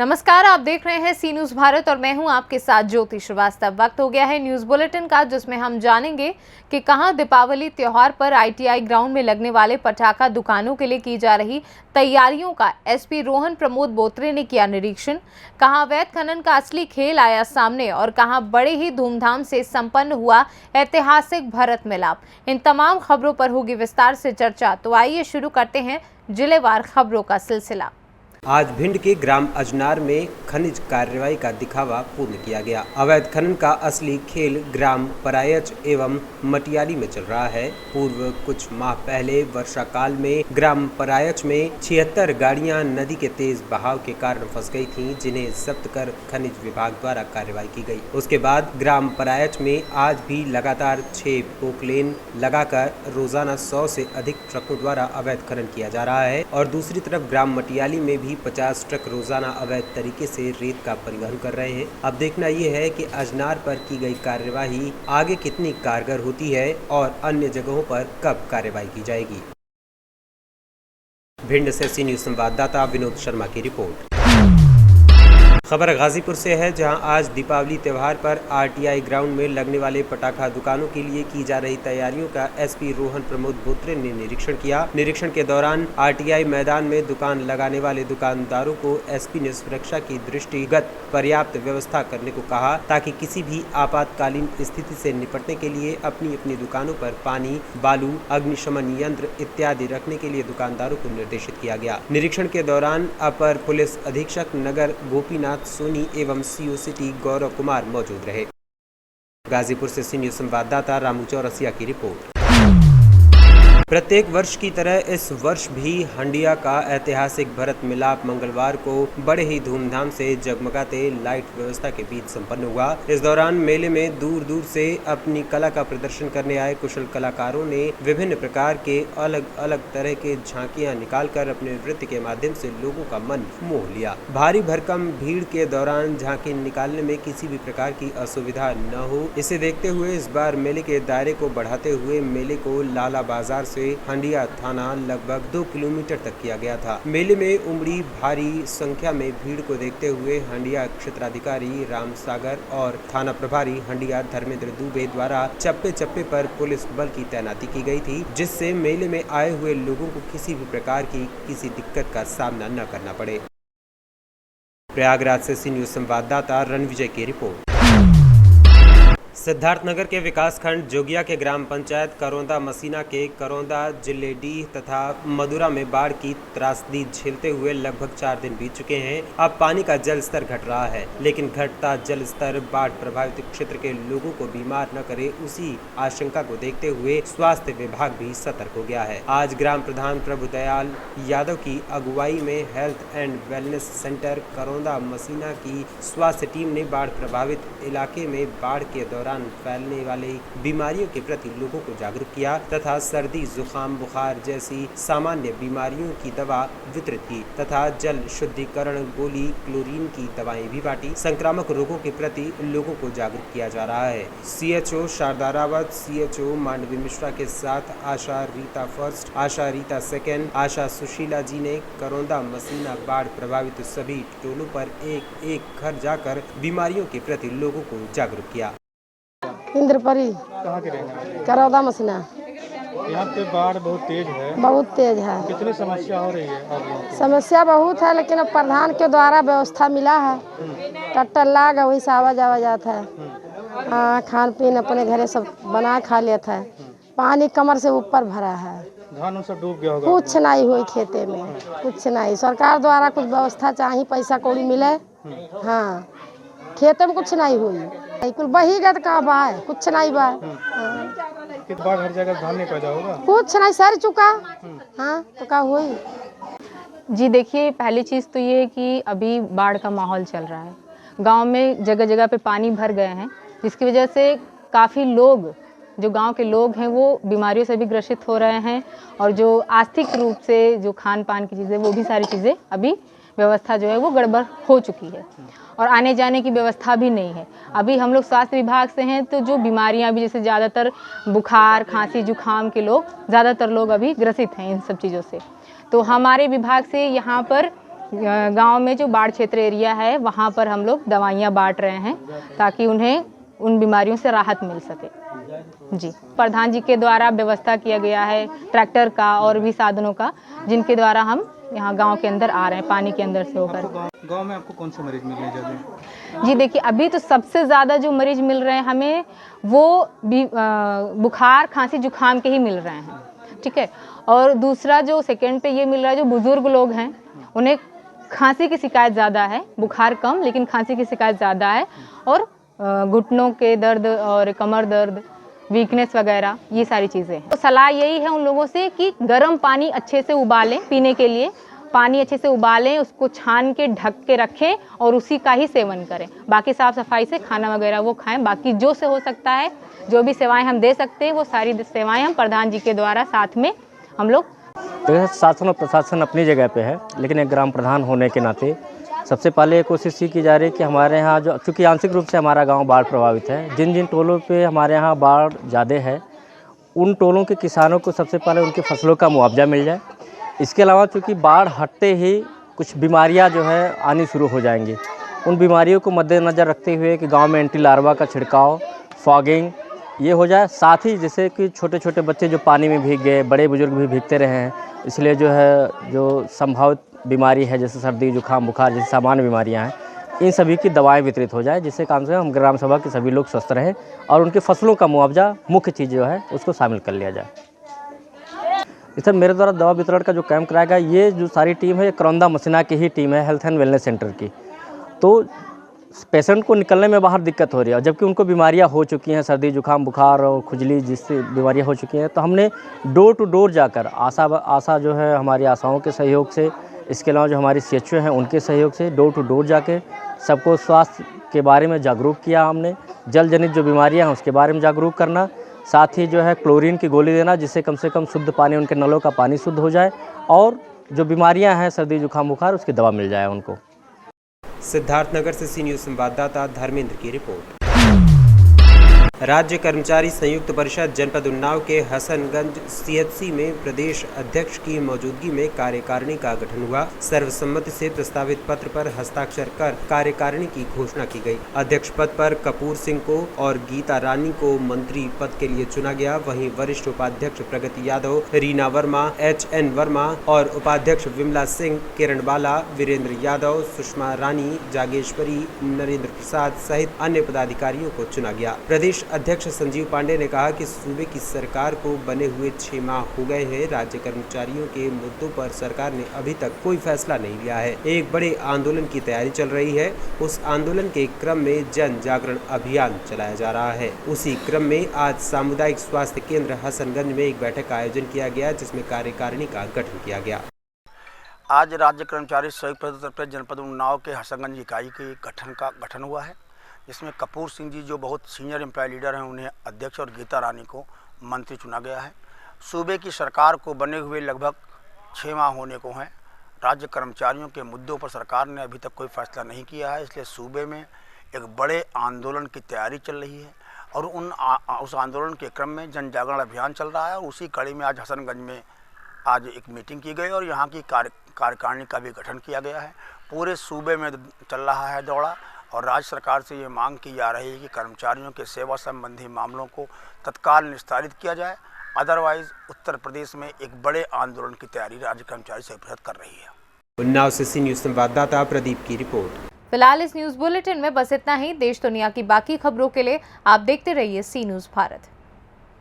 नमस्कार, आप देख रहे हैं सी न्यूज़ भारत और मैं हूं आपके साथ ज्योति श्रीवास्तव। वक्त हो गया है न्यूज़ बुलेटिन का, जिसमें हम जानेंगे कि कहां दीपावली त्योहार पर आईटीआई ग्राउंड में लगने वाले पटाखा दुकानों के लिए की जा रही तैयारियों का एसपी रोहन प्रमोद बोत्रे ने किया निरीक्षण। कहां अवैध खनन का असली खेल आया सामने और कहां बड़े ही धूमधाम से संपन्न हुआ ऐतिहासिक भरत मिलाप। इन तमाम खबरों पर होगी विस्तार से चर्चा, तो आइए शुरू करते हैं जिलेवार खबरों का सिलसिला। आज भिंड के ग्राम अजनार में खनिज कार्रवाई का दिखावा पूर्ण किया गया। अवैध खनन का असली खेल ग्राम परायच एवं मटियाली में चल रहा है। पूर्व कुछ माह पहले वर्षा काल में ग्राम परायच में 76 गाड़ियां नदी के तेज बहाव के कारण फंस गई थीं, जिन्हें जब्त कर खनिज विभाग द्वारा कार्रवाई की गई। उसके बाद ग्राम परायच में आज भी लगातार 6 पोकलेन लगाकर रोजाना 100 से अधिक ट्रकों द्वारा अवैध खनन किया जा रहा है और दूसरी तरफ ग्राम मटियाली में भी 50 ट्रक रोजाना अवैध तरीके से रेत का परिवहन कर रहे हैं। अब देखना यह है कि अजनार पर की गई कार्यवाही आगे कितनी कारगर होती है और अन्य जगहों पर कब कार्रवाई की जाएगी। भिंड से सी न्यूज़ संवाददाता विनोद शर्मा की रिपोर्ट। खबर गाजीपुर से है, जहां आज दीपावली त्यौहार पर आरटीआई ग्राउंड में लगने वाले पटाखा दुकानों के लिए की जा रही तैयारियों का एसपी रोहन प्रमोद बोत्रे ने निरीक्षण किया। निरीक्षण के दौरान आरटीआई मैदान में दुकान लगाने वाले दुकानदारों को एसपी ने सुरक्षा की दृष्टिगत पर्याप्त व्यवस्था करने को कहा, ताकि किसी भी आपातकालीन स्थिति से निपटने के लिए अपनी अपनी दुकानों पर पानी, बालू, अग्निशमन यंत्र इत्यादि रखने के लिए दुकानदारों को निर्देशित किया गया। निरीक्षण के दौरान अपर पुलिस अधीक्षक नगर गोपीनाथ सोनी एवं सीओ सिटी गौरव कुमार मौजूद रहे। गाजीपुर से सी न्यूज़ संवाददाता रामू चौरसिया की रिपोर्ट। प्रत्येक वर्ष की तरह इस वर्ष भी हंडिया का ऐतिहासिक भरत मिलाप मंगलवार को बड़े ही धूमधाम से जगमगाते लाइट व्यवस्था के बीच संपन्न हुआ। इस दौरान मेले में दूर दूर से अपनी कला का प्रदर्शन करने आए कुशल कलाकारों ने विभिन्न प्रकार के अलग अलग तरह के झांकियां निकालकर अपने नृत्य के माध्यम से लोगों का मन मोह लिया। भारी भरकम भीड़ के दौरान झांकी निकालने में किसी भी प्रकार की असुविधा न हो, इसे देखते हुए इस बार मेले के दायरे को बढ़ाते हुए मेले को लाला बाजार से हंडिया थाना लगभग 2 किलोमीटर तक किया गया था। मेले में उमड़ी भारी संख्या में भीड़ को देखते हुए हंडिया क्षेत्राधिकारी राम सागर और थाना प्रभारी हंडिया धर्मेंद्र दुबे द्वारा चप्पे चप्पे पर पुलिस बल की तैनाती की गई थी, जिससे मेले में आए हुए लोगों को किसी भी प्रकार की किसी दिक्कत का सामना न करना पड़े। प्रयागराज से सी न्यूज़ संवाददाता रणविजय की रिपोर्ट। सिद्धार्थनगर के विकासखंड जोगिया के ग्राम पंचायत करौंदा मसीना के करौंदा, जिलेडीह तथा मदुरा में बाढ़ की त्रासदी झेलते हुए लगभग 4 दिन बीत चुके हैं। अब पानी का जल स्तर घट रहा है, लेकिन घटता जल स्तर बाढ़ प्रभावित क्षेत्र के लोगों को बीमार न करे, उसी आशंका को देखते हुए स्वास्थ्य विभाग भी सतर्क हो गया है। आज ग्राम प्रधान प्रभुदयाल यादव की अगुवाई में हेल्थ एंड वेलनेस सेंटर करौंदा मसीना की स्वास्थ्य टीम ने बाढ़ प्रभावित इलाके में बाढ़ के दौरान फैलने वाली बीमारियों के प्रति लोगों को जागरूक किया तथा सर्दी, जुकाम, बुखार जैसी सामान्य बीमारियों की दवा वितरित की तथा जल शुद्धिकरण गोली, क्लोरीन की दवाएं भी बांटी। संक्रामक रोगों के प्रति लोगों को जागरूक किया जा रहा है। सीएचओ शारदा रावत, सीएचओ मांडवी मिश्रा के साथ आशा रीता फर्स्ट, आशा रीता सेकेंड, आशा सुशीला जी ने करौंदा मसीना बाढ़ प्रभावित सभी टोलों पर एक एक घर जाकर बीमारियों के प्रति लोगों को जागरूक किया। इंद्रपरी कहाँ के रहने वाले? करौदा मसीना। यहाँ पे बाढ़ बहुत तेज है। बहुत तेज है। कितनी समस्या हो रही है आप लोगों को? समस्या बहुत है, लेकिन अब प्रधान के द्वारा व्यवस्था मिला है। टट्टर लाग वही से आवा जाता है। हाँ, खान पीन अपने घरे सब बना खा लेता है। पानी कमर से ऊपर भरा है। धान सब डूब गया होगा? कुछ नहीं हुई खेते में, कुछ नहीं। सरकार द्वारा कुछ व्यवस्था चाहिए, पैसा कौड़ी मिले। हाँ, खेतों में कुछ नहीं हुई, बिल्कुल बही गत का बा है, कुछ नहीं बा। कित बार हर जगह धान नहीं पैदा होगा? कुछ नहीं, सर चुका। हाँ, तो क्या हुई? जी देखिए, पहली चीज़ तो ये है कि अभी बाढ़ का माहौल चल रहा है। गांव में जगह जगह पे पानी भर गए हैं, जिसकी वजह से काफ़ी लोग, जो गांव के लोग हैं, वो बीमारियों से भी ग्रसित हो रहे हैं और जो आर्थिक रूप से जो खान पान की चीज़ें, वो भी सारी चीज़ें अभी व्यवस्था जो है वो गड़बड़ हो चुकी है और आने जाने की व्यवस्था भी नहीं है। अभी हम लोग स्वास्थ्य विभाग से हैं, तो जो बीमारियां भी, जैसे ज़्यादातर बुखार, खांसी, जुखाम के लोग, ज़्यादातर लोग अभी ग्रसित हैं इन सब चीज़ों से। तो हमारे विभाग से यहाँ पर गांव में जो बाढ़ क्षेत्र एरिया है वहाँ पर हम लोग दवाइयाँ बांट रहे हैं ताकि उन्हें उन बीमारियों से राहत मिल सके। जी, प्रधान जी के द्वारा व्यवस्था किया गया है ट्रैक्टर का और भी साधनों का, जिनके द्वारा हम यहाँ गांव के अंदर आ रहे हैं पानी के अंदर से होकर। गांव में आपको कौन से मरीज मिल रहे हैं ज़्यादा? जी देखिए, अभी तो सबसे ज़्यादा जो मरीज मिल रहे हैं हमें वो बुखार खांसी जुकाम के ही मिल रहे हैं, ठीक है। और दूसरा जो सेकंड पे ये मिल रहा है, जो बुज़ुर्ग लोग हैं उन्हें खांसी की शिकायत ज़्यादा है, बुखार कम लेकिन खांसी की शिकायत ज़्यादा है, और घुटनों के दर्द और कमर दर्द, वीकनेस वगैरह, ये सारी चीज़ें हैं। तो सलाह यही है उन लोगों से कि गर्म पानी अच्छे से उबालें, पीने के लिए पानी अच्छे से उबालें, उसको छान के ढक के रखें और उसी का ही सेवन करें। बाकी साफ़ सफाई से खाना वगैरह वो खाएं। बाकी जो से हो सकता है, जो भी सेवाएं हम दे सकते हैं वो सारी सेवाएं हम प्रधान जी के द्वारा साथ में हम लोग। तो शासन और प्रशासन अपनी जगह पे है, लेकिन एक ग्राम प्रधान होने के नाते सबसे पहले कोशिश ये की जा रही है कि हमारे यहाँ जो, चूँकि आंशिक रूप से हमारा गांव बाढ़ प्रभावित है, जिन जिन टोलों पे हमारे यहाँ बाढ़ ज़्यादा है उन टोलों के किसानों को सबसे पहले उनकी फसलों का मुआवजा मिल जाए। इसके अलावा चूँकि बाढ़ हटते ही कुछ बीमारियाँ जो है आनी शुरू हो जाएंगी, उन बीमारियों को मद्देनज़र रखते हुए कि गाँव में एंटी लार्वा का छिड़काव, फॉगिंग ये हो जाए। साथ ही जैसे कि छोटे छोटे बच्चे जो पानी में भीग गए, बड़े बुजुर्ग भी भीगते रहे हैं, इसलिए जो है जो संभावित बीमारी है जैसे सर्दी जुकाम बुखार जैसी सामान्य बीमारियां हैं, इन सभी की दवाएं वितरित हो जाए, जिससे काम से हम ग्राम सभा के सभी लोग स्वस्थ रहें और उनके फसलों का मुआवजा मुख्य चीज़ जो है उसको शामिल कर लिया जाए। इधर मेरे द्वारा दवा वितरण का जो कैंप कराया गया, ये जो सारी टीम है ये करौंदा मसीना की ही टीम है, हेल्थ एंड वेलनेस सेंटर की। तो पेशेंट को निकलने में बाहर दिक्कत हो रही है, जबकि उनको बीमारियां हो चुकी हैं, सर्दी जुकाम बुखार और खुजली जिससे बीमारियां हो चुकी हैं, तो हमने डोर टू डोर जाकर आशा जो है हमारी आशाओं के सहयोग से, इसके अलावा जो हमारी CHO हैं उनके सहयोग से डोर टू डोर जाके सबको स्वास्थ्य के बारे में जागरूक किया। हमने जल जनित जो बीमारियां हैं उसके बारे में जागरूक करना, साथ ही जो है क्लोरीन की गोली देना जिससे कम से कम शुद्ध पानी, उनके नलों का पानी शुद्ध हो जाए और जो बीमारियां हैं सर्दी जुकाम बुखार उसकी दवा मिल जाए उनको। सिद्धार्थनगर से सी न्यूज़ संवाददाता धर्मेंद्र की रिपोर्ट। राज्य कर्मचारी संयुक्त परिषद जनपद उन्नाव के हसनगंज CHC में प्रदेश अध्यक्ष की मौजूदगी में कार्यकारिणी का गठन हुआ। सर्वसम्मति से प्रस्तावित पत्र पर हस्ताक्षर कर कार्यकारिणी की घोषणा की गई। अध्यक्ष पद पर कपूर सिंह को और गीता रानी को मंत्री पद के लिए चुना गया। वहीं वरिष्ठ उपाध्यक्ष प्रगति यादव, रीना वर्मा, HN वर्मा और उपाध्यक्ष विमला सिंह, किरण बाला, वीरेंद्र यादव, सुषमा रानी, जागेश्वरी, नरेंद्र प्रसाद सहित अन्य पदाधिकारियों को चुना गया। प्रदेश अध्यक्ष संजीव पांडे ने कहा कि सूबे की सरकार को बने हुए 6 माह हो गए हैं। राज्य कर्मचारियों के मुद्दों पर सरकार ने अभी तक कोई फैसला नहीं लिया है। एक बड़े आंदोलन की तैयारी चल रही है। उस आंदोलन के क्रम में जन जागरण अभियान चलाया जा रहा है। उसी क्रम में आज सामुदायिक स्वास्थ्य केंद्र हसनगंज में एक बैठक का आयोजन किया गया, जिसमें कार्यकारिणी का गठन किया गया। आज राज्य कर्मचारी संयुक्त परिषद जनपद उन्नाव के हसनगंज इकाई के गठन हुआ है, जिसमें कपूर सिंह जी जो बहुत सीनियर एम्प्लॉय लीडर हैं उन्हें अध्यक्ष और गीता रानी को मंत्री चुना गया है। सूबे की सरकार को बने हुए लगभग 6 माह होने को हैं। राज्य कर्मचारियों के मुद्दों पर सरकार ने अभी तक कोई फैसला नहीं किया है, इसलिए सूबे में एक बड़े आंदोलन की तैयारी चल रही है और उस आंदोलन के क्रम में जन जागरण अभियान चल रहा है। और उसी कड़ी में आज हसनगंज में आज एक मीटिंग की गई और यहाँ की कार्यकारिणी का भी गठन किया गया है। पूरे सूबे में चल रहा है दौड़ा और राज्य सरकार से ये मांग की जा रही है कि कर्मचारियों के सेवा संबंधी मामलों को तत्काल निस्तारित किया जाए, अदरवाइज उत्तर प्रदेश में एक बड़े आंदोलन की तैयारी राज्य कर्मचारी संयुक्त परिषद कर रही है। उन्नाव से सी न्यूज़ संवाददाता प्रदीप की रिपोर्ट। फिलहाल इस न्यूज बुलेटिन में बस इतना ही। देश दुनिया की बाकी खबरों के लिए आप देखते रहिए सी न्यूज़ भारत।